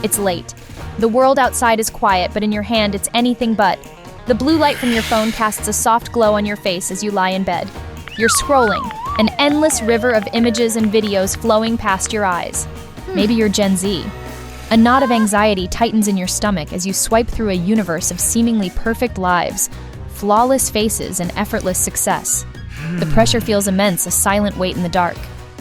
It's late. The world outside is quiet, but in your hand it's anything but. The blue light from your phone casts a soft glow on your face as you lie in bed. You're scrolling, an endless river of images and videos flowing past your eyes. Maybe you're Gen Z. A knot of anxiety tightens in your stomach as you swipe through a universe of seemingly perfect lives, flawless faces, and effortless success. The pressure feels immense, a silent weight in the dark.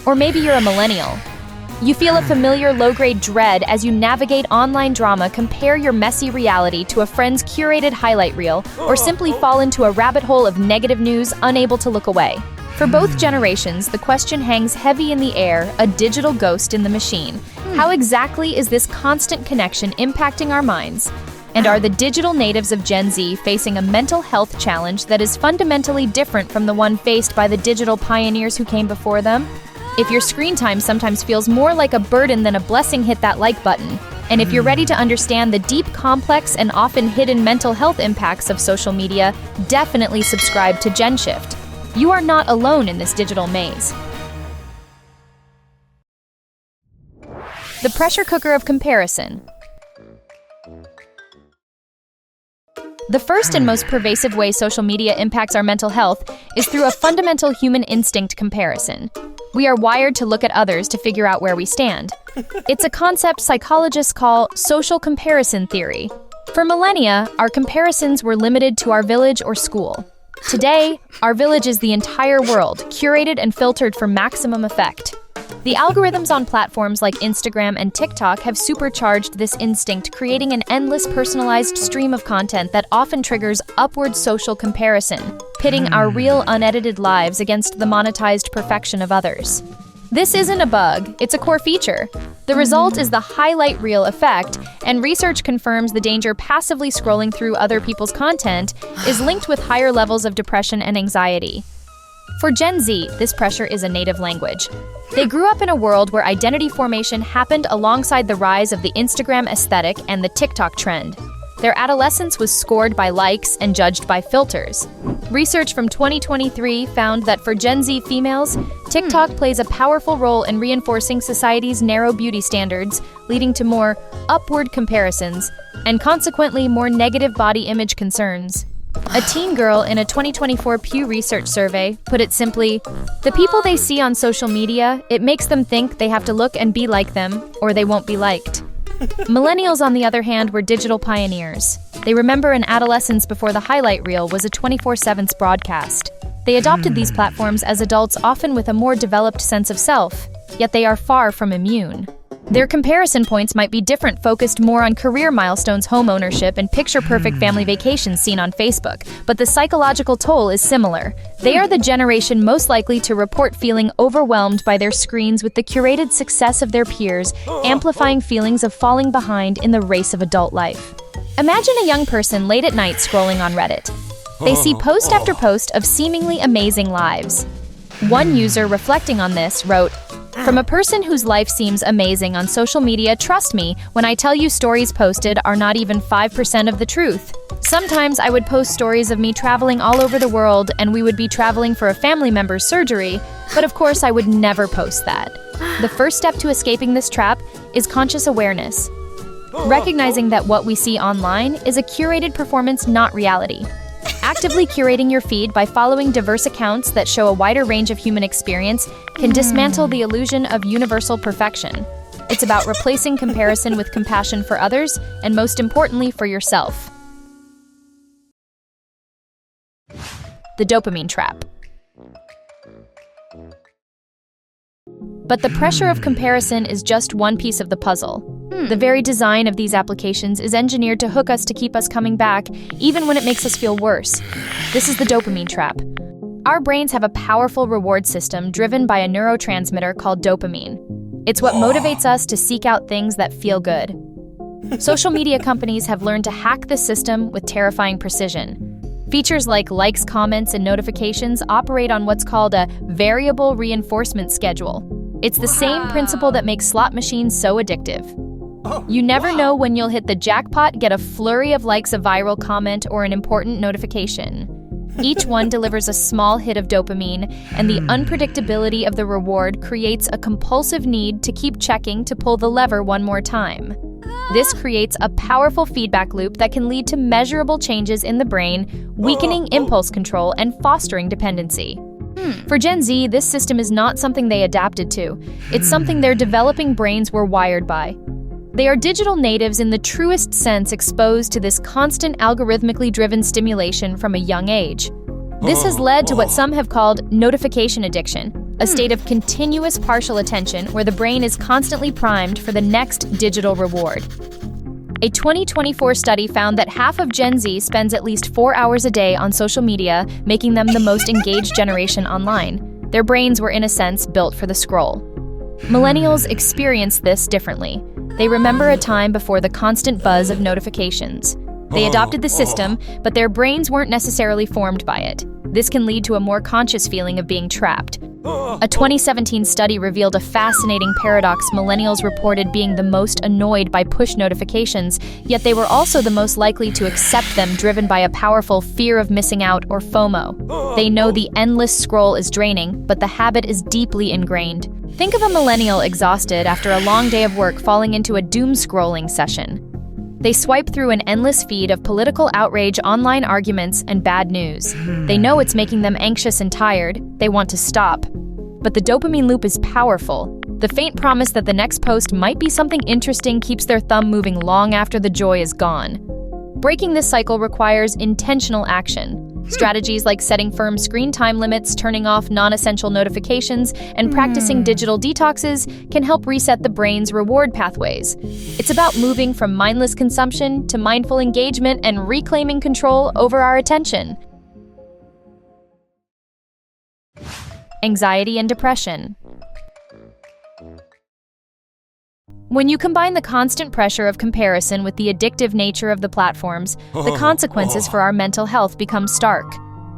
Or maybe you're a millennial. You feel a familiar low-grade dread as you navigate online drama, compare your messy reality to a friend's curated highlight reel, or simply fall into a rabbit hole of negative news, unable to look away. For both generations, the question hangs heavy in the air, a digital ghost in the machine. How exactly is this constant connection impacting our minds? And are the digital natives of Gen Z facing a mental health challenge that is fundamentally different from the one faced by the digital pioneers who came before them? If your screen time sometimes feels more like a burden than a blessing, hit that like button. And if you're ready to understand the deep, complex, and often hidden mental health impacts of social media, definitely subscribe to GENSHIFT. You are not alone in this digital maze. The pressure cooker of comparison. The first and most pervasive way social media impacts our mental health is through a fundamental human instinct: comparison. We are wired to look at others to figure out where we stand. It's a concept psychologists call social comparison theory. For millennia, our comparisons were limited to our village or school. Today, our village is the entire world, curated and filtered for maximum effect. The algorithms on platforms like Instagram and TikTok have supercharged this instinct, creating an endless personalized stream of content that often triggers upward social comparison, pitting our real, unedited lives against the monetized perfection of others. This isn't a bug, it's a core feature. The result is the highlight reel effect, and research confirms the danger passively scrolling through other people's content is linked with higher levels of depression and anxiety. For Gen Z, this pressure is a native language. They grew up in a world where identity formation happened alongside the rise of the Instagram aesthetic and the TikTok trend. Their adolescence was scored by likes and judged by filters. Research from 2023 found that for Gen Z females, TikTok plays a powerful role in reinforcing society's narrow beauty standards, leading to more upward comparisons and consequently more negative body image concerns. A teen girl in a 2024 Pew Research survey put it simply, the people they see on social media, it makes them think they have to look and be like them, or they won't be liked. Millennials, on the other hand, were digital pioneers. They remember an adolescence before the highlight reel was a 24/7 broadcast. They adopted these platforms as adults, often with a more developed sense of self, yet they are far from immune. Their comparison points might be different, focused more on career milestones, home ownership, and picture-perfect family vacations seen on Facebook, but the psychological toll is similar. They are the generation most likely to report feeling overwhelmed by their screens with the curated success of their peers, amplifying feelings of falling behind in the race of adult life. Imagine a young person late at night scrolling on Reddit. They see post after post of seemingly amazing lives. One user reflecting on this wrote, "From a person whose life seems amazing on social media, trust me when I tell you stories posted are not even 5% of the truth. Sometimes I would post stories of me traveling all over the world and we would be traveling for a family member's surgery, but of course I would never post that." The first step to escaping this trap is conscious awareness. Recognizing that what we see online is a curated performance, not reality. Actively curating your feed by following diverse accounts that show a wider range of human experience can dismantle the illusion of universal perfection. It's about replacing comparison with compassion for others, and most importantly, for yourself. The dopamine trap. But the pressure of comparison is just one piece of the puzzle. The very design of these applications is engineered to hook us, to keep us coming back, even when it makes us feel worse. This is the dopamine trap. Our brains have a powerful reward system driven by a neurotransmitter called dopamine. It's what motivates us to seek out things that feel good. Social media companies have learned to hack this system with terrifying precision. Features like likes, comments, and notifications operate on what's called a variable reinforcement schedule. It's the same principle that makes slot machines so addictive. You never know when you'll hit the jackpot, get a flurry of likes, a viral comment, or an important notification. Each one delivers a small hit of dopamine, and the unpredictability of the reward creates a compulsive need to keep checking, to pull the lever one more time. This creates a powerful feedback loop that can lead to measurable changes in the brain, weakening impulse control and fostering dependency. For Gen Z, this system is not something they adapted to. It's something their developing brains were wired by. They are digital natives in the truest sense, exposed to this constant algorithmically driven stimulation from a young age. This has led to what some have called notification addiction, a state of continuous partial attention where the brain is constantly primed for the next digital reward. A 2024 study found that half of Gen Z spends at least 4 hours a day on social media, making them the most engaged generation online. Their brains were, in a sense, built for the scroll. Millennials experience this differently. They remember a time before the constant buzz of notifications. They adopted the system, but their brains weren't necessarily formed by it. This can lead to a more conscious feeling of being trapped. A 2017 study revealed a fascinating paradox. Millennials reported being the most annoyed by push notifications, yet they were also the most likely to accept them, driven by a powerful fear of missing out, or FOMO. They know the endless scroll is draining, but the habit is deeply ingrained. Think of a millennial exhausted after a long day of work falling into a doom scrolling session. They swipe through an endless feed of political outrage, online arguments, and bad news. They know it's making them anxious and tired. They want to stop. But the dopamine loop is powerful. The faint promise that the next post might be something interesting keeps their thumb moving long after the joy is gone. Breaking this cycle requires intentional action. Strategies like setting firm screen time limits, turning off non-essential notifications, and practicing digital detoxes can help reset the brain's reward pathways. It's about moving from mindless consumption to mindful engagement and reclaiming control over our attention. Anxiety and depression. When you combine the constant pressure of comparison with the addictive nature of the platforms, the consequences for our mental health become stark.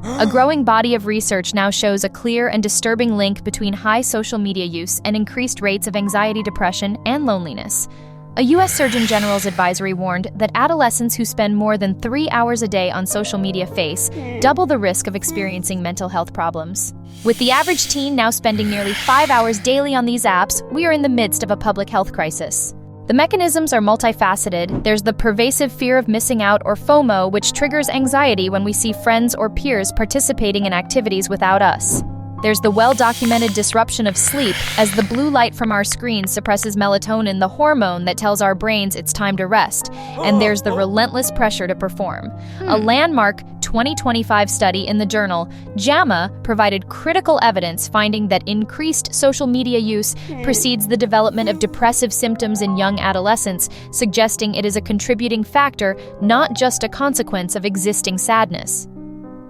A growing body of research now shows a clear and disturbing link between high social media use and increased rates of anxiety, depression, and loneliness. A U.S. Surgeon General's advisory warned that adolescents who spend more than 3 hours a day on social media face double the risk of experiencing mental health problems. With the average teen now spending nearly 5 hours daily on these apps, we are in the midst of a public health crisis. The mechanisms are multifaceted. There's the pervasive fear of missing out, or FOMO, which triggers anxiety when we see friends or peers participating in activities without us. There's the well-documented disruption of sleep, as the blue light from our screens suppresses melatonin, the hormone that tells our brains it's time to rest. And there's the relentless pressure to perform. A landmark 2025 study in the journal JAMA provided critical evidence, finding that increased social media use precedes the development of depressive symptoms in young adolescents, suggesting it is a contributing factor, not just a consequence of existing sadness.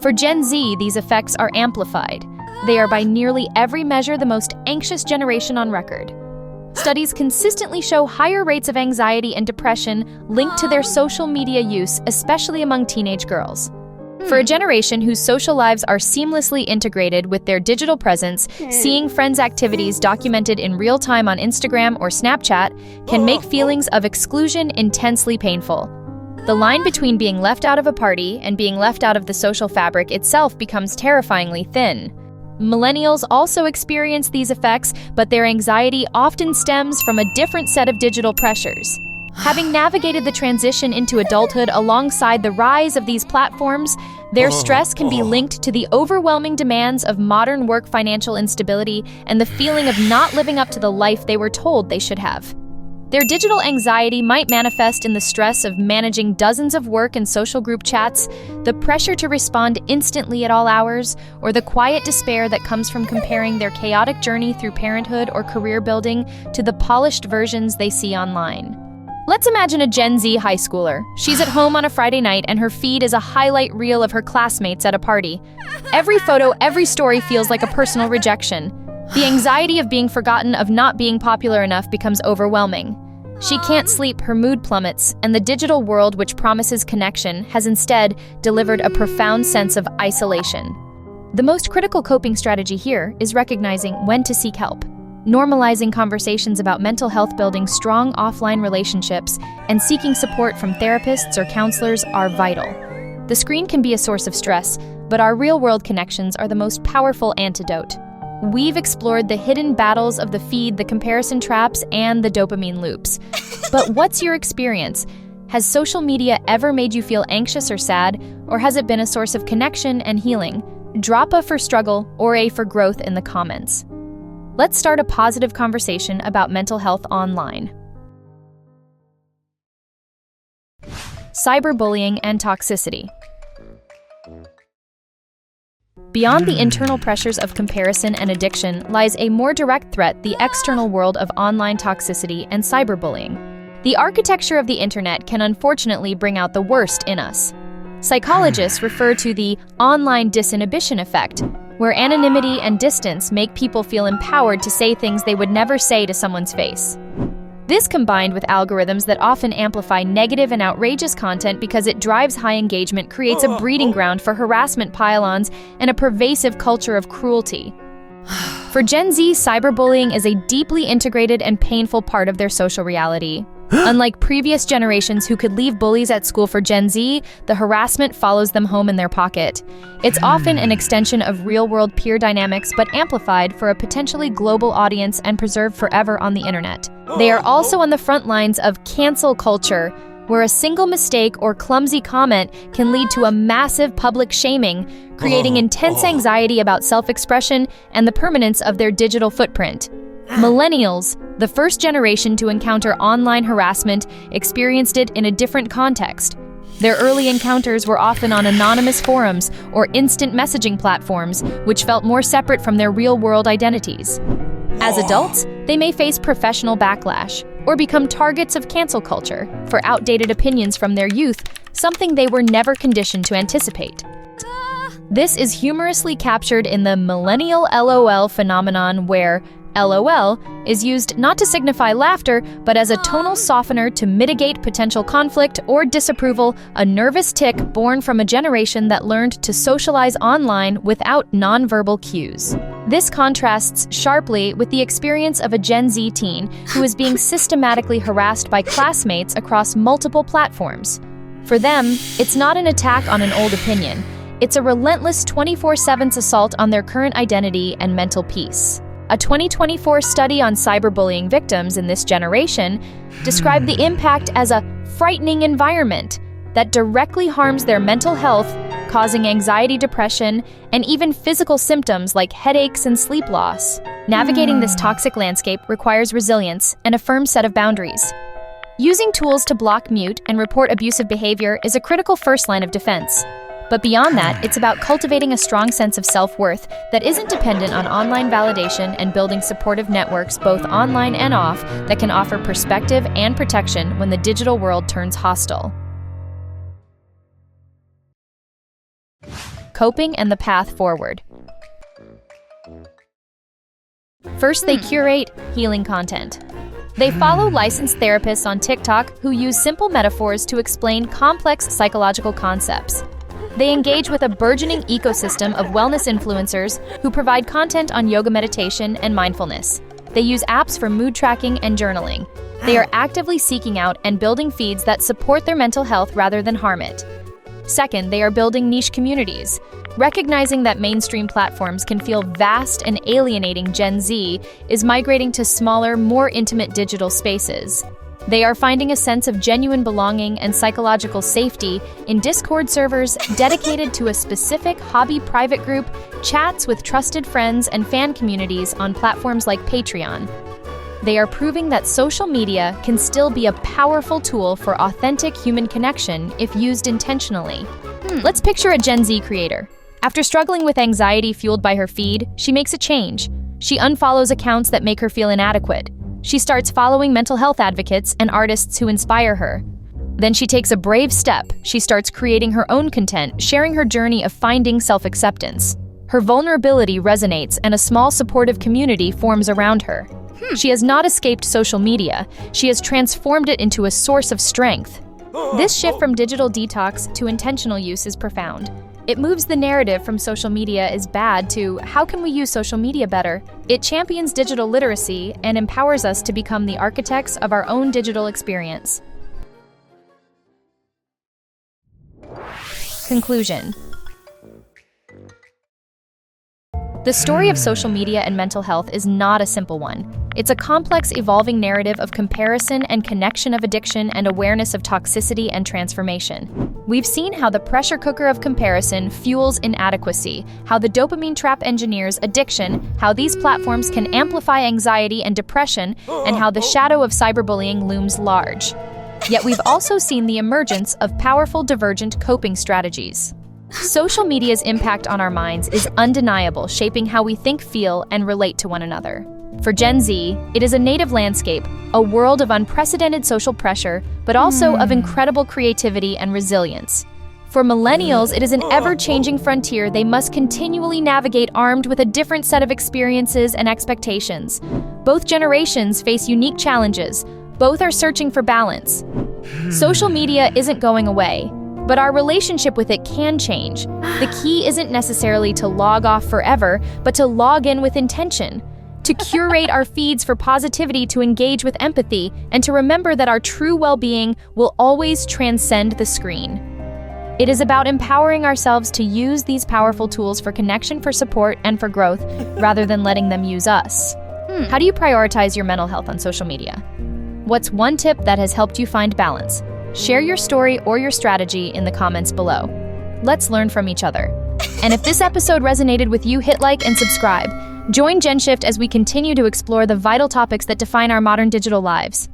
For Gen Z, these effects are amplified. They are by nearly every measure the most anxious generation on record. Studies consistently show higher rates of anxiety and depression linked to their social media use, especially among teenage girls. For a generation whose social lives are seamlessly integrated with their digital presence, seeing friends' activities documented in real time on Instagram or Snapchat can make feelings of exclusion intensely painful. The line between being left out of a party and being left out of the social fabric itself becomes terrifyingly thin. Millennials also experience these effects, but their anxiety often stems from a different set of digital pressures. Having navigated the transition into adulthood alongside the rise of these platforms, their stress can be linked to the overwhelming demands of modern work, financial instability, and the feeling of not living up to the life they were told they should have. Their digital anxiety might manifest in the stress of managing dozens of work and social group chats, the pressure to respond instantly at all hours, or the quiet despair that comes from comparing their chaotic journey through parenthood or career building to the polished versions they see online. Let's imagine a Gen Z high schooler. She's at home on a Friday night and her feed is a highlight reel of her classmates at a party. Every photo, every story feels like a personal rejection. The anxiety of being forgotten, of not being popular enough, becomes overwhelming. She can't sleep, her mood plummets, and the digital world, which promises connection, has instead delivered a profound sense of isolation. The most critical coping strategy here is recognizing when to seek help. Normalizing conversations about mental health, building strong offline relationships, and seeking support from therapists or counselors are vital. The screen can be a source of stress, but our real-world connections are the most powerful antidote. we've explored the hidden battles of the feed, the comparison traps, and the dopamine loops. But what's your experience? Has social media ever made you feel anxious or sad, or has it been a source of connection and healing? Drop a for struggle or a for growth in the comments. Let's start a positive conversation about mental health online. Cyberbullying and toxicity. Beyond the internal pressures of comparison and addiction lies a more direct threat: the external world of online toxicity and cyberbullying. The architecture of the internet can unfortunately bring out the worst in us. Psychologists refer to the online disinhibition effect, where anonymity and distance make people feel empowered to say things they would never say to someone's face. This, combined with algorithms that often amplify negative and outrageous content because it drives high engagement, creates a breeding ground for harassment pile-ons and a pervasive culture of cruelty. For Gen Z, cyberbullying is a deeply integrated and painful part of their social reality. Unlike previous generations who could leave bullies at school, for Gen Z, the harassment follows them home in their pocket. It's often an extension of real-world peer dynamics, but amplified for a potentially global audience and preserved forever on the internet. They are also on the front lines of cancel culture, where a single mistake or clumsy comment can lead to a massive public shaming, creating intense anxiety about self-expression and the permanence of their digital footprint. Millennials, the first generation to encounter online harassment, experienced it in a different context. Their early encounters were often on anonymous forums or instant messaging platforms, which felt more separate from their real-world identities. As adults, they may face professional backlash or become targets of cancel culture for outdated opinions from their youth, something they were never conditioned to anticipate. This is humorously captured in the millennial LOL phenomenon, where LOL is used not to signify laughter, but as a tonal softener to mitigate potential conflict or disapproval, a nervous tic born from a generation that learned to socialize online without nonverbal cues. This contrasts sharply with the experience of a Gen Z teen who is being systematically harassed by classmates across multiple platforms. For them, it's not an attack on an old opinion. It's a relentless 24/7 assault on their current identity and mental peace. A 2024 study on cyberbullying victims in this generation described the impact as a frightening environment that directly harms their mental health, causing anxiety, depression, and even physical symptoms like headaches and sleep loss. Navigating this toxic landscape requires resilience and a firm set of boundaries. Using tools to block, mute, and report abusive behavior is a critical first line of defense. But beyond that, it's about cultivating a strong sense of self-worth that isn't dependent on online validation and building supportive networks, both online and off, that can offer perspective and protection when the digital world turns hostile. Coping and the path forward. First, they curate healing content. They follow licensed therapists on TikTok who use simple metaphors to explain complex psychological concepts. They engage with a burgeoning ecosystem of wellness influencers who provide content on yoga, meditation, and mindfulness. They use apps for mood tracking and journaling. They are actively seeking out and building feeds that support their mental health rather than harm it. Second, they are building niche communities. Recognizing that mainstream platforms can feel vast and alienating, Gen Z is migrating to smaller, more intimate digital spaces. They are finding a sense of genuine belonging and psychological safety in Discord servers dedicated to a specific hobby, private group, chats with trusted friends, and fan communities on platforms like Patreon. They are proving that social media can still be a powerful tool for authentic human connection if used intentionally. Let's picture a Gen Z creator. After struggling with anxiety fueled by her feed, she makes a change. She unfollows accounts that make her feel inadequate. She starts following mental health advocates and artists who inspire her. Then she takes a brave step. She starts creating her own content, sharing her journey of finding self-acceptance. Her vulnerability resonates, and a small supportive community forms around her. She has not escaped social media. She has transformed it into a source of strength. This shift from digital detox to intentional use is profound. It moves the narrative from social media is bad to how can we use social media better? It champions digital literacy and empowers us to become the architects of our own digital experience. Conclusion. The story of social media and mental health is not a simple one. It's a complex, evolving narrative of comparison and connection of addiction and awareness of toxicity and transformation. We've seen how the pressure cooker of comparison fuels inadequacy, how the dopamine trap engineers addiction, how these platforms can amplify anxiety and depression, and how the shadow of cyberbullying looms large. Yet we've also seen the emergence of powerful divergent coping strategies. Social media's impact on our minds is undeniable, shaping how we think, feel, and relate to one another. For Gen Z, it is a native landscape, a world of unprecedented social pressure, but also of incredible creativity and resilience. For millennials, it is an ever-changing frontier they must continually navigate, armed with a different set of experiences and expectations. Both generations face unique challenges. Both are searching for balance. Social media isn't going away, but our relationship with it can change. The key isn't necessarily to log off forever, but to log in with intention, to curate our feeds for positivity, to engage with empathy, and to remember that our true well-being will always transcend the screen. It is about empowering ourselves to use these powerful tools for connection, for support, and for growth, rather than letting them use us. How do you prioritize your mental health on social media? What's one tip that has helped you find balance? Share your story or your strategy in the comments below. Let's learn from each other. And if this episode resonated with you, hit like and subscribe. Join GENSHIFT as we continue to explore the vital topics that define our modern digital lives.